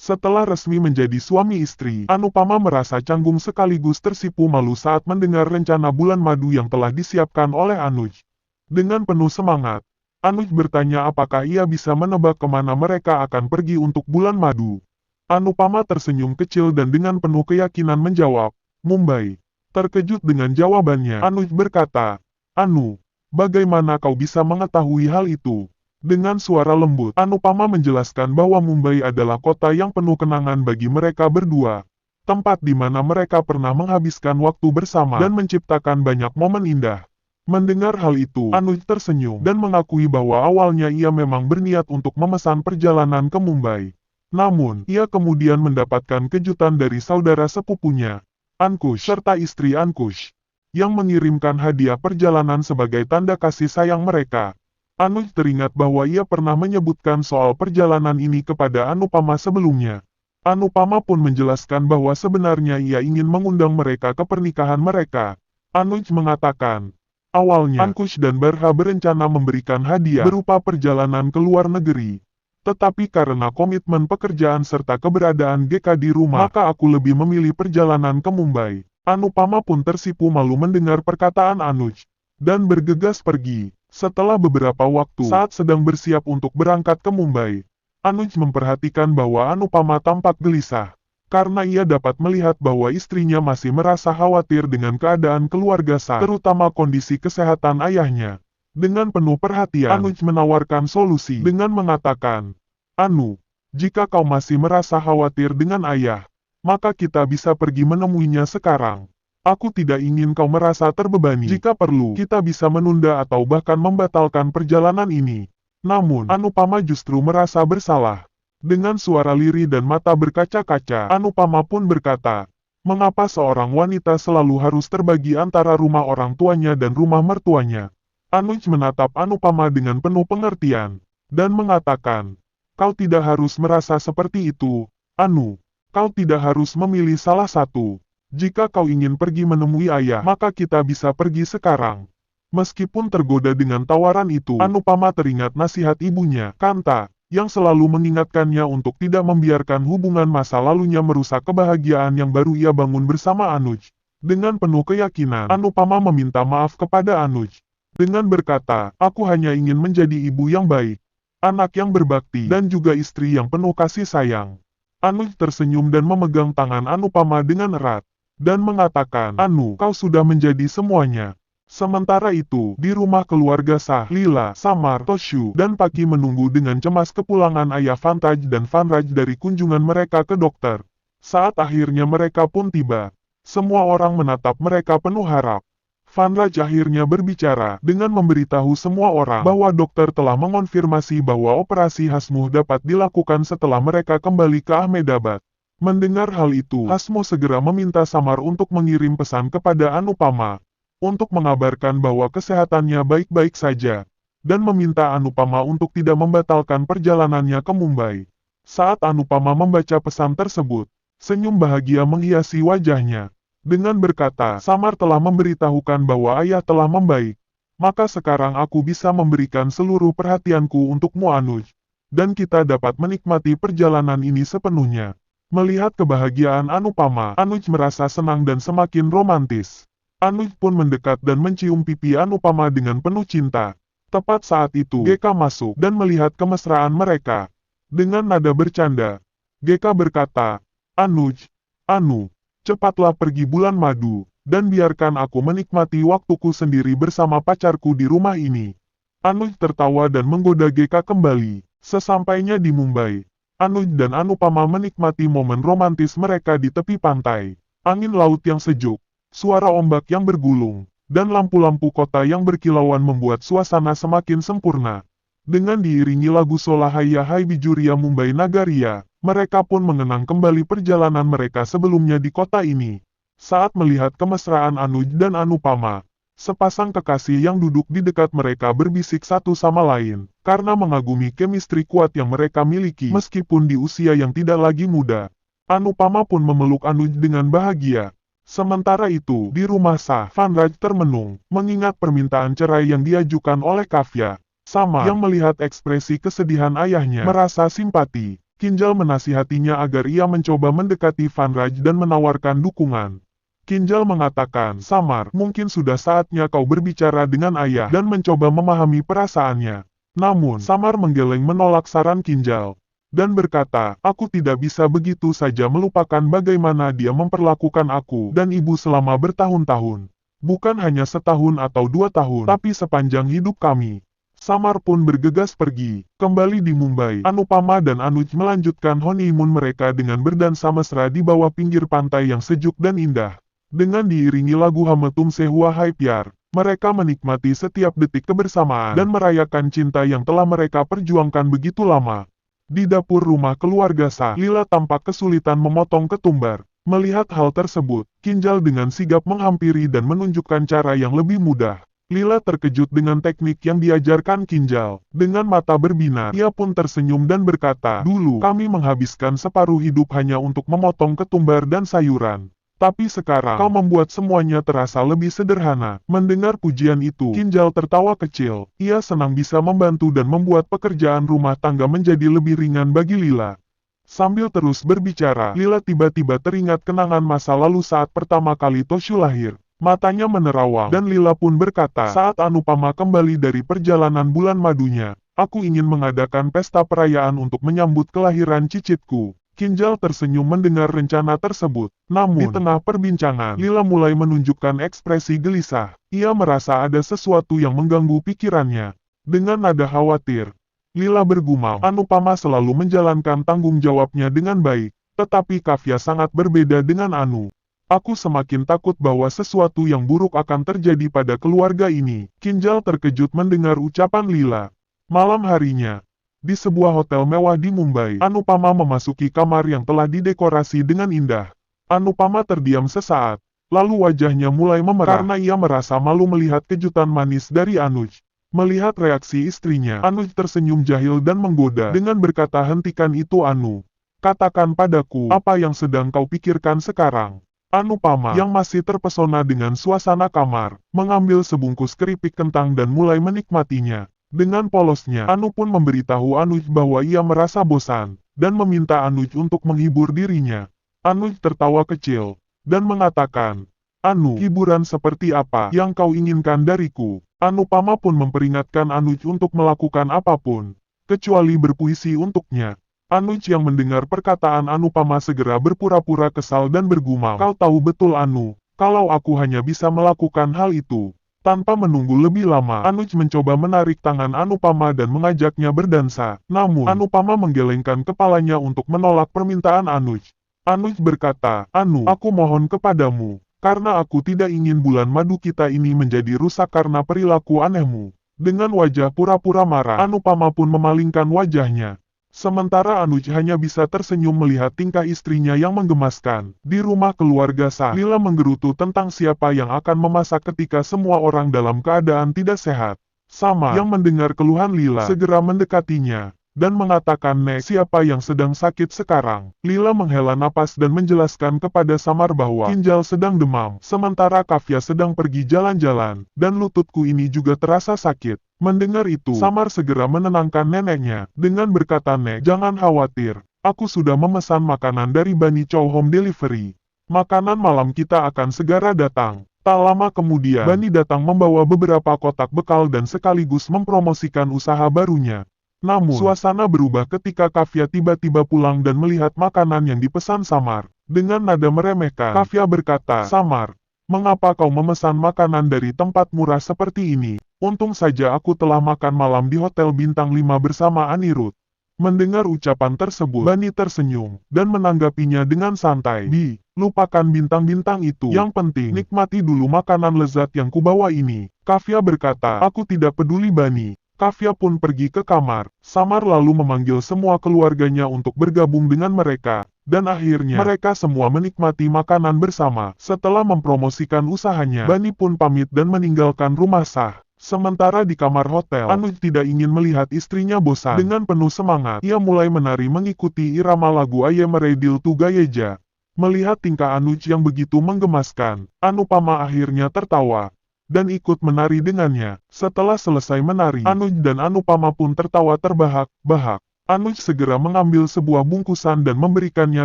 Setelah resmi menjadi suami istri, Anupama merasa canggung sekaligus tersipu malu saat mendengar rencana bulan madu yang telah disiapkan oleh Anuj. Dengan penuh semangat, Anuj bertanya apakah ia bisa menebak kemana mereka akan pergi untuk bulan madu. Anupama tersenyum kecil dan dengan penuh keyakinan menjawab, Mumbai. Terkejut dengan jawabannya, Anuj berkata, Anu, bagaimana kau bisa mengetahui hal itu? Dengan suara lembut, Anupama menjelaskan bahwa Mumbai adalah kota yang penuh kenangan bagi mereka berdua. Tempat di mana mereka pernah menghabiskan waktu bersama dan menciptakan banyak momen indah. Mendengar hal itu, Anuj tersenyum dan mengakui bahwa awalnya ia memang berniat untuk memesan perjalanan ke Mumbai. Namun, ia kemudian mendapatkan kejutan dari saudara sepupunya, Ankush, serta istri Ankush, yang mengirimkan hadiah perjalanan sebagai tanda kasih sayang mereka. Anuj teringat bahwa ia pernah menyebutkan soal perjalanan ini kepada Anupama sebelumnya. Anupama pun menjelaskan bahwa sebenarnya ia ingin mengundang mereka ke pernikahan mereka. Anuj mengatakan, awalnya Ankush dan Barha berencana memberikan hadiah berupa perjalanan ke luar negeri. Tetapi karena komitmen pekerjaan serta keberadaan GK di rumah, maka aku lebih memilih perjalanan ke Mumbai. Anupama pun tersipu malu mendengar perkataan Anuj, dan bergegas pergi. Setelah beberapa waktu, saat sedang bersiap untuk berangkat ke Mumbai, Anuj memperhatikan bahwa Anupama tampak gelisah, karena ia dapat melihat bahwa istrinya masih merasa khawatir dengan keadaan keluarga Shah, terutama kondisi kesehatan ayahnya. Dengan penuh perhatian, Anuj menawarkan solusi dengan mengatakan, Anu, jika kau masih merasa khawatir dengan ayah, maka kita bisa pergi menemuinya sekarang. Aku tidak ingin kau merasa terbebani. Jika perlu, kita bisa menunda atau bahkan membatalkan perjalanan ini. Namun, Anupama justru merasa bersalah. Dengan suara lirih dan mata berkaca-kaca, Anupama pun berkata, mengapa seorang wanita selalu harus terbagi antara rumah orang tuanya dan rumah mertuanya? Anuj menatap Anupama dengan penuh pengertian, dan mengatakan, kau tidak harus merasa seperti itu, Anu. Kau tidak harus memilih salah satu. Jika kau ingin pergi menemui ayah, maka kita bisa pergi sekarang. Meskipun tergoda dengan tawaran itu, Anupama teringat nasihat ibunya, Kanta, yang selalu mengingatkannya untuk tidak membiarkan hubungan masa lalunya merusak kebahagiaan yang baru ia bangun bersama Anuj. Dengan penuh keyakinan, Anupama meminta maaf kepada Anuj. Dengan berkata, aku hanya ingin menjadi ibu yang baik, anak yang berbakti, dan juga istri yang penuh kasih sayang. Anuj tersenyum dan memegang tangan Anupama dengan erat, dan mengatakan, Anu, kau sudah menjadi semuanya. Sementara itu, di rumah keluarga Shah, Lila, Samar, Toshu, dan Paki menunggu dengan cemas kepulangan ayah Vantaj dan Vanraj dari kunjungan mereka ke dokter. Saat akhirnya mereka pun tiba, semua orang menatap mereka penuh harap. Vanraj akhirnya berbicara dengan memberitahu semua orang bahwa dokter telah mengonfirmasi bahwa operasi Hasmuh dapat dilakukan setelah mereka kembali ke Ahmedabad. Mendengar hal itu, Hasmo segera meminta Samar untuk mengirim pesan kepada Anupama, untuk mengabarkan bahwa kesehatannya baik-baik saja, dan meminta Anupama untuk tidak membatalkan perjalanannya ke Mumbai. Saat Anupama membaca pesan tersebut, senyum bahagia menghiasi wajahnya. Dengan berkata, Samar telah memberitahukan bahwa ayah telah membaik, maka sekarang aku bisa memberikan seluruh perhatianku untukmu Anuj, dan kita dapat menikmati perjalanan ini sepenuhnya. Melihat kebahagiaan Anupama, Anuj merasa senang dan semakin romantis. Anuj pun mendekat dan mencium pipi Anupama dengan penuh cinta. Tepat saat itu, GK masuk dan melihat kemesraan mereka. Dengan nada bercanda, GK berkata, Anuj, Anu, cepatlah pergi bulan madu, dan biarkan aku menikmati waktuku sendiri bersama pacarku di rumah ini. Anuj tertawa dan menggoda GK kembali. Sesampainya di Mumbai, Anuj dan Anupama menikmati momen romantis mereka di tepi pantai. Angin laut yang sejuk, suara ombak yang bergulung, dan lampu-lampu kota yang berkilauan membuat suasana semakin sempurna. Dengan diiringi lagu Solahaya Hai Bijuria Mumbai Nagaria, mereka pun mengenang kembali perjalanan mereka sebelumnya di kota ini. Saat melihat kemesraan Anuj dan Anupama, sepasang kekasih yang duduk di dekat mereka berbisik satu sama lain, karena mengagumi chemistry kuat yang mereka miliki meskipun di usia yang tidak lagi muda. Anupama pun memeluk Anuj dengan bahagia. Sementara itu, di rumah Shah, Vanraj termenung, mengingat permintaan cerai yang diajukan oleh Kavya. Samar yang melihat ekspresi kesedihan ayahnya merasa simpati. Kinjal menasihatinya agar ia mencoba mendekati Vanraj dan menawarkan dukungan. Kinjal mengatakan, Samar, mungkin sudah saatnya kau berbicara dengan ayah dan mencoba memahami perasaannya. Namun, Samar menggeleng menolak saran Kinjal dan berkata, aku tidak bisa begitu saja melupakan bagaimana dia memperlakukan aku dan ibu selama bertahun-tahun. Bukan hanya setahun atau 2 tahun, tapi sepanjang hidup kami. Samar pun bergegas pergi. Kembali di Mumbai, Anupama dan Anuj melanjutkan honeymoon mereka dengan berdansa mesra di bawah pinggir pantai yang sejuk dan indah. Dengan diiringi lagu Hum Tumse Hua Hai Pyar, mereka menikmati setiap detik kebersamaan dan merayakan cinta yang telah mereka perjuangkan begitu lama. Di dapur rumah keluarga Shah, Lila tampak kesulitan memotong ketumbar. Melihat hal tersebut, Kinjal dengan sigap menghampiri dan menunjukkan cara yang lebih mudah. Lila terkejut dengan teknik yang diajarkan Kinjal. Dengan mata berbinar, ia pun tersenyum dan berkata, dulu kami menghabiskan separuh hidup hanya untuk memotong ketumbar dan sayuran. Tapi sekarang, kau membuat semuanya terasa lebih sederhana. Mendengar pujian itu, Kinjal tertawa kecil. Ia senang bisa membantu dan membuat pekerjaan rumah tangga menjadi lebih ringan bagi Lila. Sambil terus berbicara, Lila tiba-tiba teringat kenangan masa lalu saat pertama kali Toshu lahir. Matanya menerawang, dan Lila pun berkata, saat Anupama kembali dari perjalanan bulan madunya, aku ingin mengadakan pesta perayaan untuk menyambut kelahiran cicitku. Kinjal tersenyum mendengar rencana tersebut. Namun, di tengah perbincangan, Lila mulai menunjukkan ekspresi gelisah. Ia merasa ada sesuatu yang mengganggu pikirannya. Dengan nada khawatir, Lila bergumam, Anupama selalu menjalankan tanggung jawabnya dengan baik. Tetapi Kavya sangat berbeda dengan Anu. Aku semakin takut bahwa sesuatu yang buruk akan terjadi pada keluarga ini. Kinjal terkejut mendengar ucapan Lila. Malam harinya, di sebuah hotel mewah di Mumbai, Anupama memasuki kamar yang telah didekorasi dengan indah. Anupama terdiam sesaat, lalu wajahnya mulai memerah karena ia merasa malu melihat kejutan manis dari Anuj. Melihat reaksi istrinya, Anuj tersenyum jahil dan menggoda dengan berkata, hentikan itu Anu. Katakan padaku, apa yang sedang kau pikirkan sekarang? Anupama, yang masih terpesona dengan suasana kamar, mengambil sebungkus keripik kentang dan mulai menikmatinya. Dengan polosnya, Anu pun memberitahu Anuj bahwa ia merasa bosan, dan meminta Anuj untuk menghibur dirinya. Anuj tertawa kecil, dan mengatakan, Anu, hiburan seperti apa yang kau inginkan dariku? Anupama pun memperingatkan Anuj untuk melakukan apapun, kecuali berpuisi untuknya. Anuj yang mendengar perkataan Anupama segera berpura-pura kesal dan bergumam, kau tahu betul Anu, kalau aku hanya bisa melakukan hal itu. Tanpa menunggu lebih lama, Anuj mencoba menarik tangan Anupama dan mengajaknya berdansa. Namun, Anupama menggelengkan kepalanya untuk menolak permintaan Anuj. Anuj berkata, Anu, aku mohon kepadamu, karena aku tidak ingin bulan madu kita ini menjadi rusak karena perilaku anehmu. Dengan wajah pura-pura marah, Anupama pun memalingkan wajahnya. Sementara Anuj hanya bisa tersenyum melihat tingkah istrinya yang menggemaskan. Di rumah keluarga Shah, Lila menggerutu tentang siapa yang akan memasak ketika semua orang dalam keadaan tidak sehat. Sama yang mendengar keluhan Lila segera mendekatinya dan mengatakan, Nek, siapa yang sedang sakit sekarang? Lila menghela napas dan menjelaskan kepada Samar bahwa Kinjal sedang demam, sementara Kavya sedang pergi jalan-jalan, dan lututku ini juga terasa sakit. Mendengar itu, Samar segera menenangkan neneknya, dengan berkata, Nek, jangan khawatir, aku sudah memesan makanan dari Bani Chow Home Delivery. Makanan malam kita akan segera datang. Tak lama kemudian, Bani datang membawa beberapa kotak bekal dan sekaligus mempromosikan usaha barunya. Namun, suasana berubah ketika Kavya tiba-tiba pulang dan melihat makanan yang dipesan Samar. Dengan nada meremehkan, Kavya berkata, Samar, mengapa kau memesan makanan dari tempat murah seperti ini? Untung saja aku telah makan malam di Hotel Bintang 5 bersama Anirudh. Mendengar ucapan tersebut, Bani tersenyum, dan menanggapinya dengan santai. Lupakan bintang-bintang itu. Yang penting, nikmati dulu makanan lezat yang kubawa ini. Kavya berkata, aku tidak peduli Bani. Kavya pun pergi ke kamar. Samar lalu memanggil semua keluarganya untuk bergabung dengan mereka. Dan akhirnya, mereka semua menikmati makanan bersama. Setelah mempromosikan usahanya, Bani pun pamit dan meninggalkan rumah Shah. Sementara di kamar hotel, Anuj tidak ingin melihat istrinya bosan. Dengan penuh semangat, ia mulai menari mengikuti irama lagu Aye Meredil Tu Gayeja. Melihat tingkah Anuj yang begitu menggemaskan, Anupama akhirnya tertawa dan ikut menari dengannya. Setelah selesai menari, Anuj dan Anupama pun tertawa terbahak-bahak. Anuj segera mengambil sebuah bungkusan dan memberikannya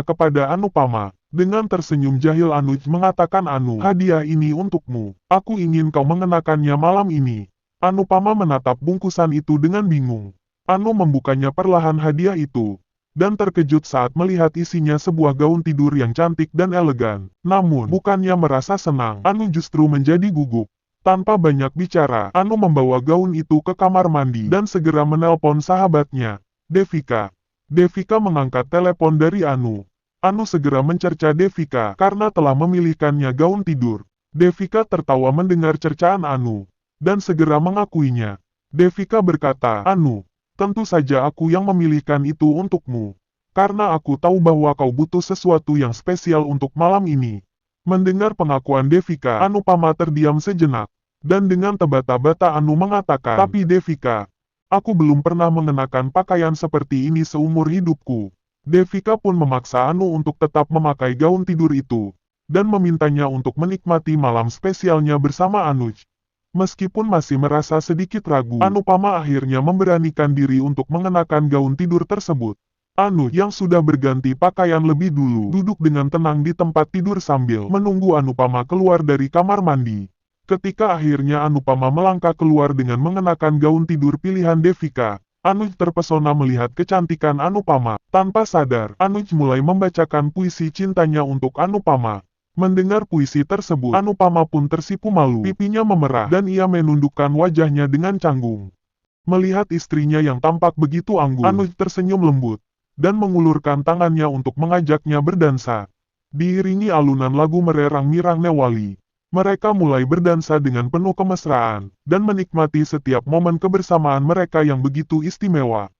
kepada Anupama. Dengan tersenyum jahil Anuj mengatakan, "Anu, hadiah ini untukmu. Aku ingin kau mengenakannya malam ini." Anupama menatap bungkusan itu dengan bingung. Anu membukanya perlahan hadiah itu, dan terkejut saat melihat isinya sebuah gaun tidur yang cantik dan elegan. Namun, bukannya merasa senang, Anu justru menjadi gugup. Tanpa banyak bicara, Anu membawa gaun itu ke kamar mandi dan segera menelpon sahabatnya, Devika. Devika mengangkat telepon dari Anu. Anu segera mencerca Devika karena telah memilihkannya gaun tidur. Devika tertawa mendengar cercaan Anu, dan segera mengakuinya. Devika berkata, "Anu, tentu saja aku yang memilihkan itu untukmu. Karena aku tahu bahwa kau butuh sesuatu yang spesial untuk malam ini." Mendengar pengakuan Devika, Anupama terdiam sejenak. Dan dengan terbata-bata Anu mengatakan, "Tapi Devika, aku belum pernah mengenakan pakaian seperti ini seumur hidupku." Devika pun memaksa Anu untuk tetap memakai gaun tidur itu, dan memintanya untuk menikmati malam spesialnya bersama Anuj. Meskipun masih merasa sedikit ragu, Anupama akhirnya memberanikan diri untuk mengenakan gaun tidur tersebut. Anuj yang sudah berganti pakaian lebih dulu, duduk dengan tenang di tempat tidur sambil menunggu Anupama keluar dari kamar mandi. Ketika akhirnya Anupama melangkah keluar dengan mengenakan gaun tidur pilihan Devika, Anuj terpesona melihat kecantikan Anupama. Tanpa sadar, Anuj mulai membacakan puisi cintanya untuk Anupama. Mendengar puisi tersebut, Anupama pun tersipu malu. Pipinya memerah dan ia menundukkan wajahnya dengan canggung. Melihat istrinya yang tampak begitu anggun, Anuj tersenyum lembut dan mengulurkan tangannya untuk mengajaknya berdansa. Diiringi alunan lagu Mererang Mirang Newali, mereka mulai berdansa dengan penuh kemesraan, dan menikmati setiap momen kebersamaan mereka yang begitu istimewa.